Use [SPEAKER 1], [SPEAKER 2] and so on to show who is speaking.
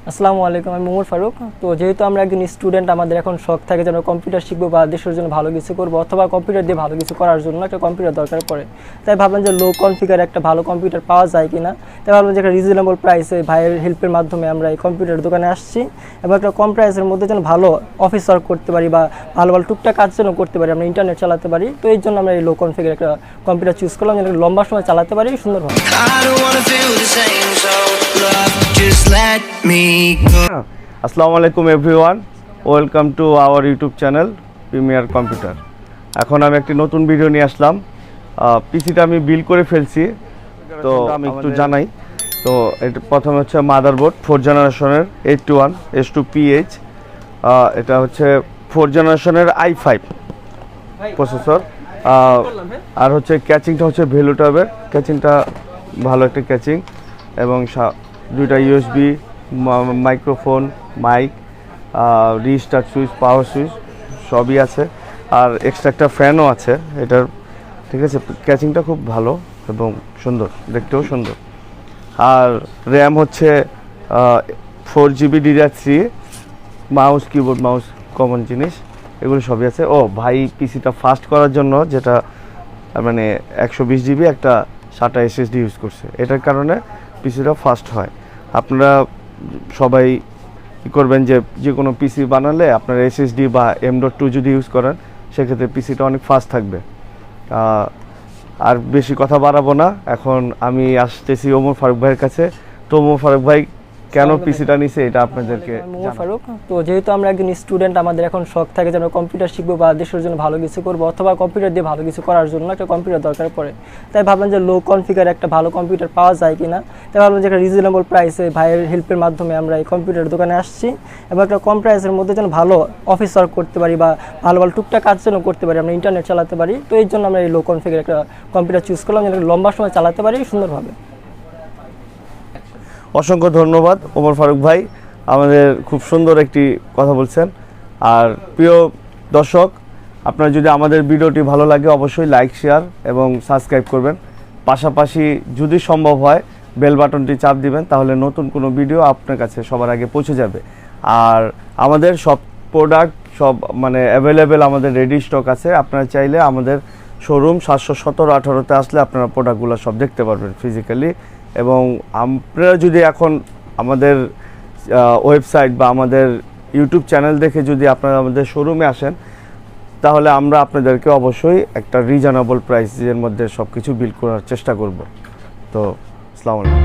[SPEAKER 1] আসসালামু আলাইকুম, আমি মোহাম্মদ ফারুক। তো যেহেতু আমরা একজন স্টুডেন্ট, আমাদের এখন শখ থাকে যেন কম্পিউটার শিখবো বা দেশের জন্য ভালো কিছু করবো, অথবা কম্পিউটার দিয়ে ভালো কিছু করার জন্য একটা কম্পিউটার দরকার পড়ে। তাই ভাবলাম যে লো কনফিগার একটা ভালো কম্পিউটার পাওয়া যায় কিনা। তাই ভাবলাম যে একটা রিজনেবল প্রাইসে ভাইয়ের হেল্পের মাধ্যমে আমরা এই কম্পিউটার দোকানে আসছি এবং একটা কম প্রাইসের মধ্যে যেন ভালো অফিস ওয়ার্ক করতে পারি বা ভালো ভালো টুকটাক কাজ যেন করতে পারি, আমরা ইন্টারনেট চালাতে পারি। তো এই জন্য আমরা এই লো কনফিগার একটা কম্পিউটার চুজ করলাম যেন লম্বা সময় চালাতে পারি সুন্দরভাবে।
[SPEAKER 2] আসসালামু আলাইকুম everyone, welcome to our YouTube channel premier computer. এখন আমি একটি নতুন ভিডিও নিয়ে আসলাম। পিসিটা আমি বিল করে ফেলছি, তো আমি একটু জানাই। তো এটা প্রথমে হচ্ছে মাদারবোর্ড 4 জেনারেশনের 81S2PH। এটা হচ্ছে 4 জেনারেশনের i5 প্রসেসর। আর হচ্ছে ক্যাচিংটা হচ্ছে ভেলুটাবের ক্যাচিংটা, ভালো একটা ক্যাচিং, এবং দুইটা USB, microphone, mic, restart switch, power switch সবই আছে। আর এক্সট্রা একটা ফ্যানও আছে এটার, ঠিক আছে। ক্যাচিংটা খুব ভালো এবং সুন্দর, দেখতেও সুন্দর। আর র্যাম হচ্ছে 4GB DDR3, mouse, keyboard, mouse common জিনিস, এগুলো সবই আছে। ও ভাই, পিসিটা ফাস্ট করার জন্য যেটা মানে 120GB একটা SATA SSD ইউজ করছে, এটার কারণে পিসিটা ফাস্ট হয়। আপনারা সবাই কী করবেন, যে কোনো পিসি বানালে আপনার SSD বা M.2 যদি ইউজ করেন, সেক্ষেত্রে পিসিটা অনেক ফাস্ট থাকবে। আর বেশি কথা বাড়াবো না, এখন আমি আসতেছি ওমর ফারুক ভাইয়ের কাছে। তো ওমর ফারুক ভাই কেন পিসিটা নিছে এটা আপনাদেরকে
[SPEAKER 1] মোহাম্মদ ফারুক। তো যেহেতু আমরা একজন স্টুডেন্ট, আমাদের এখন শখ থাকে যেন কম্পিউটার শিখবো বা দেশের জন্য ভালো কিছু করবো, অথবা কম্পিউটার দিয়ে ভালো কিছু করার জন্য একটা কম্পিউটার দরকার পড়ে। তাই ভাবলাম যে লো কনফিগার একটা ভালো কম্পিউটার পাওয়া যায় কিনা। তাই ভাবলাম যে একটা রিজনেবল প্রাইসে ভাইয়ের হেল্পের মাধ্যমে আমরা এই কম্পিউটার দোকানে আসছি এবং একটা কম প্রাইসের মধ্যে যেন ভালো অফিস ওয়ার্ক করতে পারি বা ভালো ভালো টুকটাক কাজ যেন করতে পারি, আমরা ইন্টারনেট চালাতে পারি। তো এই জন্য আমরা এই লো কনফিগার একটা কম্পিউটার চুজ করলাম যেন লম্বা সময় চালাতে পারি সুন্দরভাবে।
[SPEAKER 2] অসংখ্য ধন্যবাদ ওমর ফারুক ভাই, আমাদের খুব সুন্দর একটি কথা বলছেন। আর প্রিয় দর্শক, আপনার যদি আমাদের ভিডিওটি ভালো লাগে অবশ্যই লাইক, শেয়ার এবং সাবস্ক্রাইব করবেন। পাশাপাশি যদি সম্ভব হয় বেল বাটনটি চাপ দিবেন, তাহলে নতুন কোনো ভিডিও আপনার কাছে সবার আগে পৌঁছে যাবে। আর আমাদের সব প্রোডাক্ট সব মানে অ্যাভেলেবেল, আমাদের রেডি স্টক আছে। আপনারা চাইলে আমাদের শোরুম 717-18-তে আসলে আপনারা প্রোডাক্টগুলো সব দেখতে পারবেন ফিজিক্যালি। এবং আপনারা যদি এখন আমাদের ওয়েবসাইট বা আমাদের ইউটিউব চ্যানেল দেখে যদি আপনারা আমাদের শোরুমে আসেন, তাহলে আমরা আপনাদেরকে অবশ্যই একটা রিজনেবল প্রাইসের মধ্যে সব কিছু বিল করার চেষ্টা করব। তো আসসালামু আলাইকুম।